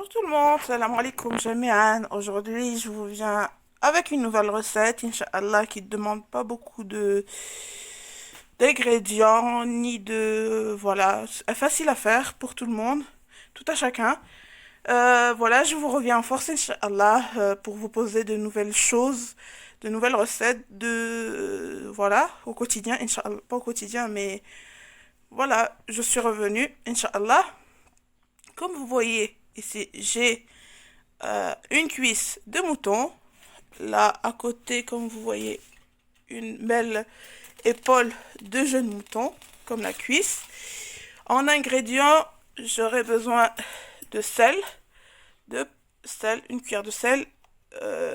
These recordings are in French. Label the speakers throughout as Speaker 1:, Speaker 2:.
Speaker 1: Bonjour tout le monde, salam alaikum jami'an. Aujourd'hui, je vous viens avec une nouvelle recette, Inch'Allah, qui ne demande pas beaucoup de d'ingrédients, ni de... Voilà, c'est facile à faire pour tout le monde, tout à chacun. Voilà, je vous reviens en force, Inch'Allah, pour vous poser de nouvelles choses, de nouvelles recettes, voilà, au quotidien, Inch'Allah, pas au quotidien, mais voilà, je suis revenue, Inch'Allah. Comme vous voyez ici, j'ai une cuisse de mouton. Là, à côté, comme vous voyez, une belle épaule de jeune mouton, comme la cuisse. En ingrédients, j'aurai besoin de sel, une cuillère de sel,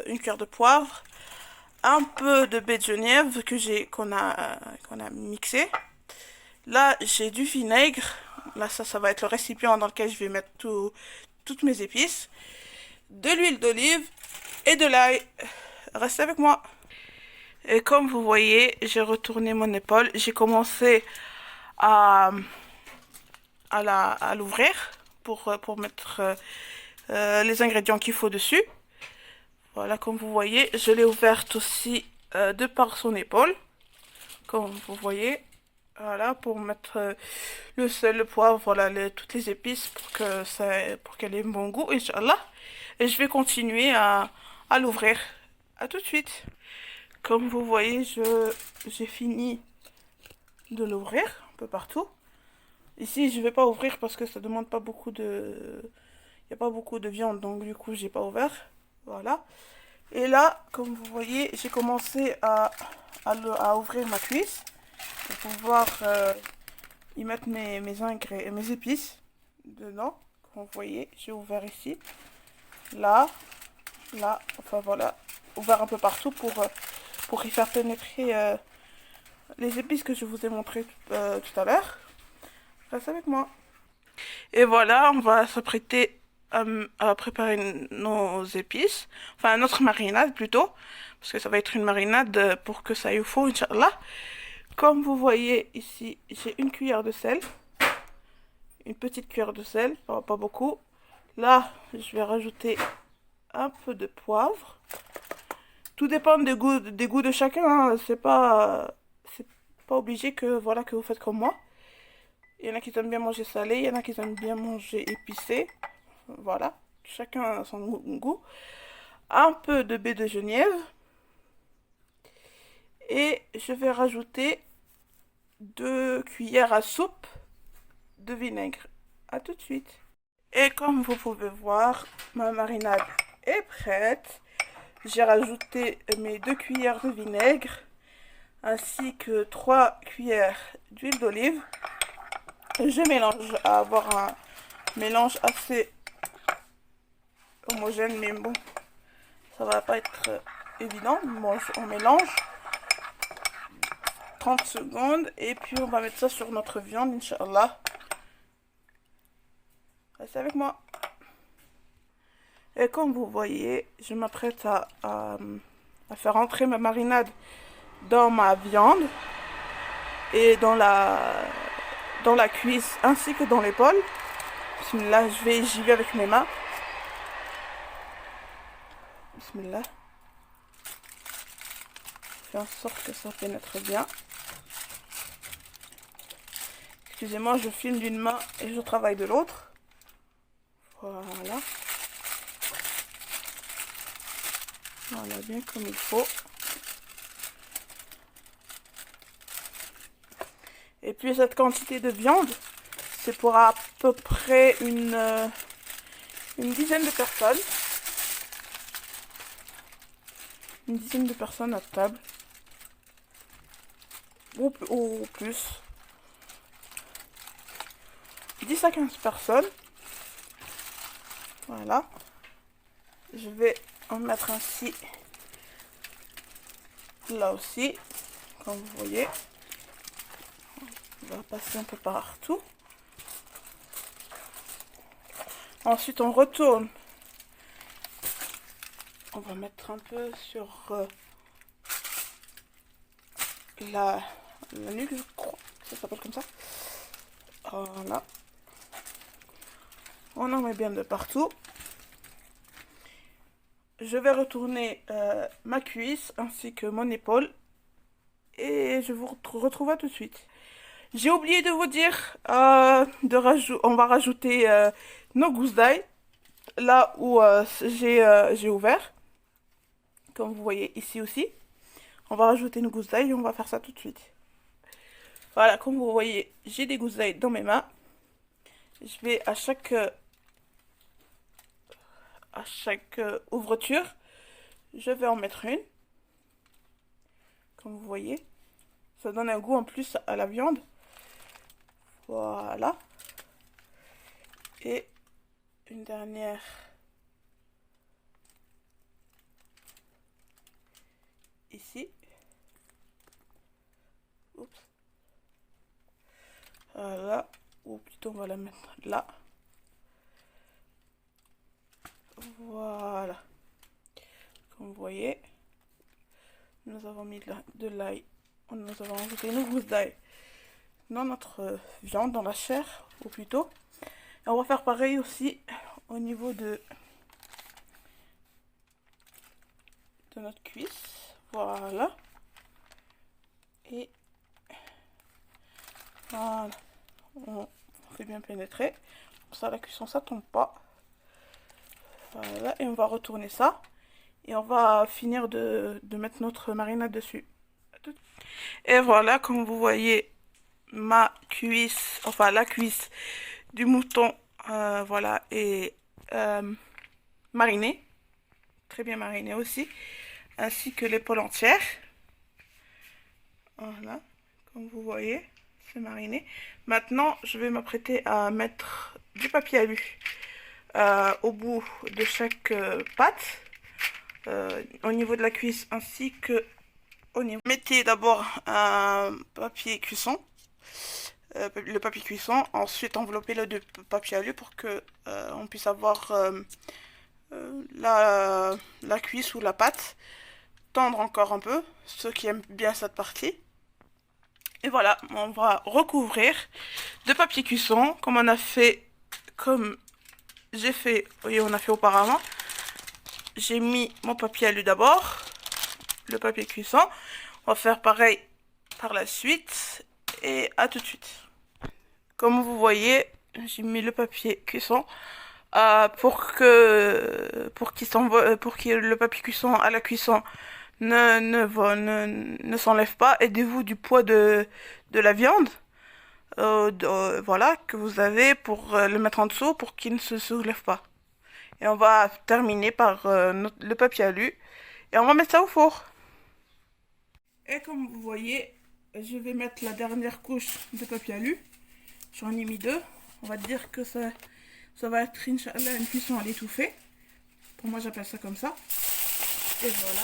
Speaker 1: une cuillère de poivre, un peu de baie de Genève qu'on a mixé. Là, j'ai du vinaigre. Là, ça va être le récipient dans lequel je vais mettre toutes mes épices. De l'huile d'olive et de l'ail. Restez avec moi. Et comme vous voyez, j'ai retourné mon épaule. J'ai commencé à, à l'ouvrir pour mettre les ingrédients qu'il faut dessus. Voilà, comme vous voyez, je l'ai ouverte aussi de par son épaule. Comme vous voyez, voilà, pour mettre le sel, le poivre, voilà, toutes les épices pour qu'elle ait un bon goût, Inch'Allah. Et je vais continuer à l'ouvrir. À tout de suite. Comme vous voyez, j'ai fini de l'ouvrir un peu partout. Ici, je vais pas ouvrir parce que ça demande pas beaucoup de... Il n'y a pas beaucoup de viande, donc du coup, j'ai pas ouvert. Voilà. Et là, comme vous voyez, j'ai commencé à ouvrir ma cuisse pour pouvoir y mettre mes épices dedans. Comme vous voyez, j'ai ouvert ici, là, là, enfin voilà, ouvert un peu partout pour y faire pénétrer les épices que je vous ai montré tout à l'heure. Reste avec moi. Et voilà, on va s'apprêter à préparer nos épices, enfin notre marinade plutôt, parce que ça va être une marinade pour que ça aille au four, Inch'Allah. Comme vous voyez ici, j'ai une cuillère de sel, une petite cuillère de sel, pas beaucoup. Là, je vais rajouter un peu de poivre. Tout dépend des goûts de chacun, hein. C'est pas obligé que, voilà, que vous faites comme moi. Il y en a qui aiment bien manger salé, il y en a qui aiment bien manger épicé. Voilà, chacun a son goût. Un peu de baie de Genève. Et je vais rajouter 2 cuillères à soupe de vinaigre. À tout de suite. Et comme vous pouvez voir, ma marinade est prête. J'ai rajouté mes 2 cuillères de vinaigre ainsi que 3 cuillères d'huile d'olive. Je mélange à avoir un mélange assez homogène, mais bon, ça va pas être évident. Bon, on mélange 30 secondes et puis on va mettre ça sur notre viande, Inch'Allah. Restez avec moi. Et comme vous voyez, je m'apprête à faire entrer ma marinade dans ma viande et dans la cuisse ainsi que dans l'épaule. Bismillah, j'y vais avec mes mains. Bismillah. Fais en sorte que ça pénètre bien. Excusez-moi, je filme d'une main et je travaille de l'autre. Voilà. Voilà, bien comme il faut. Et puis cette quantité de viande, c'est pour à peu près une dizaine de personnes. Une dizaine de personnes à table. Ou plus. 10 à 15 personnes. Voilà. Je vais en mettre ainsi. Là aussi. Comme vous voyez. On va passer un peu partout. Ensuite, on retourne. On va mettre un peu sur la nuque, je crois. Ça s'appelle comme ça. Voilà. On en met bien de partout. Je vais retourner ma cuisse ainsi que mon épaule. Et je vous retrouve à tout de suite. J'ai oublié de vous dire, on va rajouter nos gousses d'ail là où j'ai ouvert. Comme vous voyez ici aussi. On va rajouter nos gousses d'ail et on va faire ça tout de suite. Voilà, comme vous voyez, j'ai des gousses d'ail dans mes mains. Je vais à chaque ouverture, je vais en mettre une. Comme vous voyez, ça donne un goût en plus à la viande. Voilà. Et une dernière ici. Oups. Voilà. Ou plutôt on va la mettre là. Voilà. Comme vous voyez, nous avons mis de l'ail. Nous avons ajouté une gousse d'ail dans notre viande, dans la chair, ou plutôt. Et on va faire pareil aussi au niveau de notre cuisse. Voilà. Et voilà. On fait bien pénétrer. Comme ça, la cuisson, ça tombe pas. Voilà. Et on va retourner ça. Et on va finir de mettre notre marinade dessus. Et voilà, comme vous voyez, ma cuisse, enfin la cuisse du mouton, voilà, est marinée. Très bien marinée aussi. Ainsi que l'épaule entière. Voilà, comme vous voyez, c'est mariné. Maintenant, je vais m'apprêter à mettre du papier alu au bout de chaque patte, au niveau de la cuisse ainsi que au niveau. Mettez d'abord un papier cuisson, le papier cuisson, ensuite enveloppez-le de papier alu pour que on puisse avoir la cuisse ou la pâte tendre encore un peu, ceux qui aiment bien cette partie. Et voilà, on va recouvrir de papier cuisson, comme j'ai fait, oui, on a fait auparavant. J'ai mis mon papier alu d'abord, le papier cuisson. On va faire pareil par la suite et à tout de suite. Comme vous voyez, j'ai mis le papier cuisson pour que le papier cuisson à la cuisson ne s'enlève pas. Aidez-vous du poids de la viande. Voilà, que vous avez pour le mettre en dessous pour qu'il ne se soulève pas. Et on va terminer par le papier alu et on va mettre ça au four. Et comme vous voyez, je vais mettre la dernière couche de papier alu. J'en ai mis deux. On va dire que ça va être, Inch'Allah, une cuisson à l'étouffée. Pour moi, j'appelle ça comme ça. Et voilà,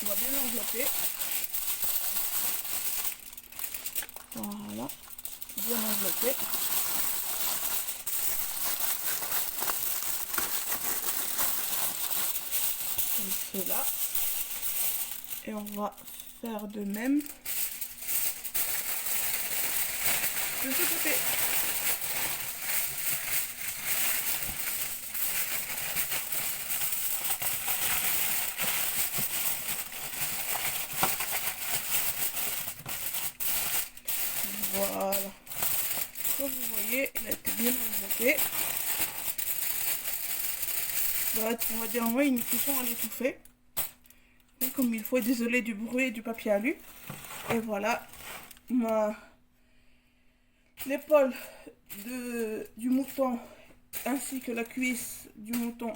Speaker 1: on va bien envelopper. Voilà, bien enveloppé. Comme cela. Et on va faire de même de ce côté. Voilà. Comme vous voyez, il a été bien enveloppé. On va dire une cuisson à l'étouffée. Comme il faut, désolé du bruit et du papier alu. Et voilà, l'épaule du mouton ainsi que la cuisse du mouton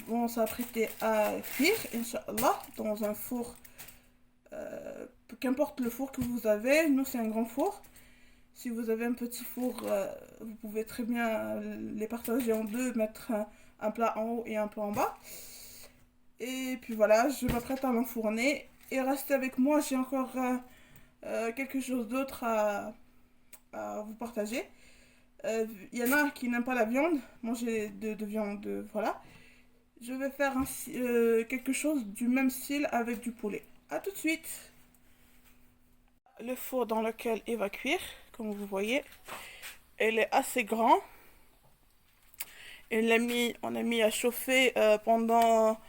Speaker 1: vont s'apprêter à cuire, Inch'Allah, dans un four. Qu'importe le four que vous avez, nous c'est un grand four. Si vous avez un petit four, vous pouvez très bien les partager en deux, mettre un plat en haut et un plat en bas. Et puis voilà, je m'apprête à l'enfourner. Et restez avec moi, j'ai encore quelque chose d'autre à vous partager. Il y en a qui n'aiment pas la viande, manger de viande, voilà. Je vais faire quelque chose du même style avec du poulet. A tout de suite. Le four dans lequel il va cuire, comme vous voyez. Elle est assez grande. On a mis à chauffer pendant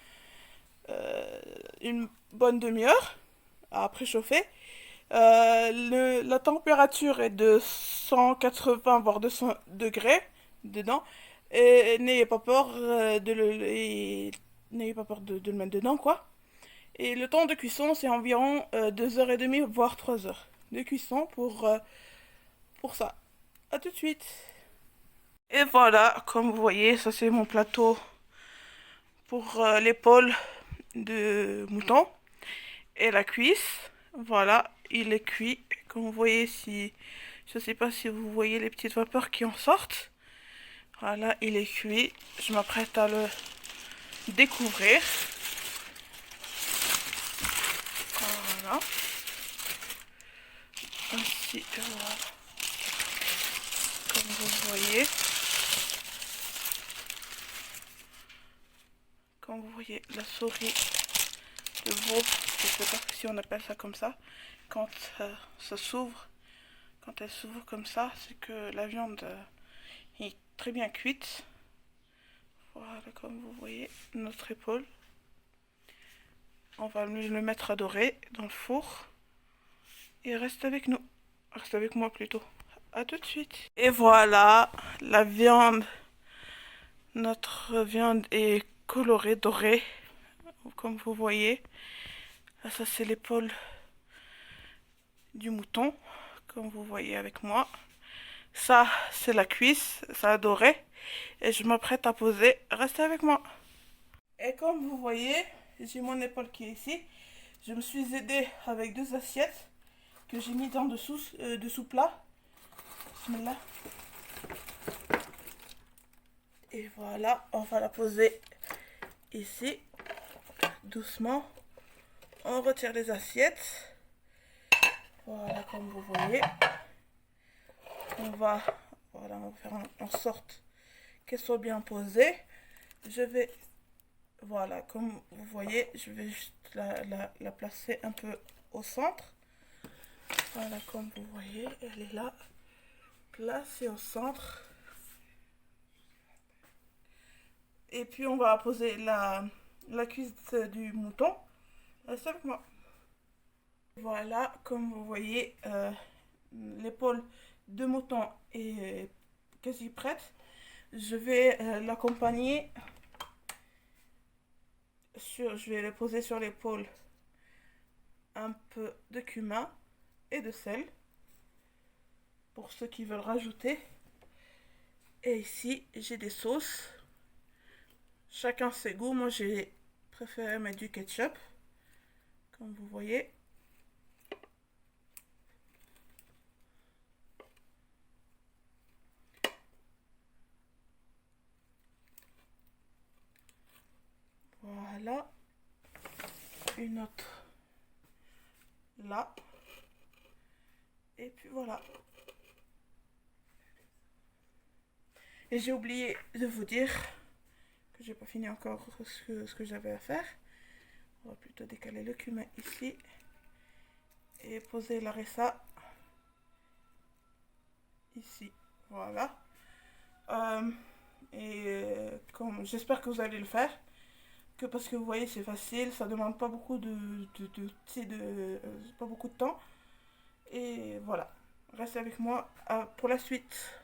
Speaker 1: une bonne demi-heure à préchauffer. La température est de 180 voire 200 degrés dedans. Et n'ayez pas peur n'ayez pas peur de le mettre dedans, quoi. Et le temps de cuisson, c'est environ 2h30 voire 3 heures de cuisson pour ça. À tout de suite. Et voilà, comme vous voyez, ça c'est mon plateau pour l'épaule de mouton et la cuisse. Voilà, il est cuit. Comme vous voyez, si je sais pas si vous voyez les petites vapeurs qui en sortent. Voilà, il est cuit. Je m'apprête à le découvrir. Voilà. Ainsi, voilà. Comme vous voyez. Comme vous voyez, la souris de veau, je sais pas si on appelle ça comme ça, quand ça s'ouvre, quand elle s'ouvre comme ça, c'est que la viande est très bien cuite. Voilà, comme vous voyez, notre épaule. On va le mettre à dorer dans le four. Et reste avec nous. Reste avec moi plutôt. À tout de suite. Et voilà, la viande. Notre viande est colorée, dorée. Comme vous voyez. Là, ça c'est l'épaule du mouton. Comme vous voyez avec moi. Ça, c'est la cuisse. Ça a doré. Et je m'apprête à poser. Restez avec moi. Et comme vous voyez, j'ai mon épaule qui est ici. Je me suis aidée avec 2 assiettes que j'ai mis dans dessous plat. Bismillah. Et voilà, on va la poser ici. Doucement. On retire les assiettes. Voilà, comme vous voyez. Voilà, on va faire en sorte qu'elle soit bien posée. Voilà, comme vous voyez, je vais juste la placer un peu au centre. Voilà, comme vous voyez, elle est là, placée au centre. Et puis on va poser la cuisse du mouton. Restez avec moi. Voilà, comme vous voyez, l'épaule de mouton est quasi prête. Je vais l'accompagner. Je vais le poser sur l'épaule un peu de cumin et de sel pour ceux qui veulent rajouter. Et ici, j'ai des sauces. Chacun ses goûts. Moi, j'ai préféré mettre du ketchup, comme vous voyez. Voilà. Une autre là. Et puis voilà. Et j'ai oublié de vous dire que j'ai pas fini encore ce que j'avais à faire. On va plutôt décaler le cumin ici. Et poser la ressa ici. Voilà. Comme j'espère que vous allez le faire. Parce que vous voyez, c'est facile. Ça demande pas beaucoup pas beaucoup de temps. Et voilà. Restez avec moi pour la suite.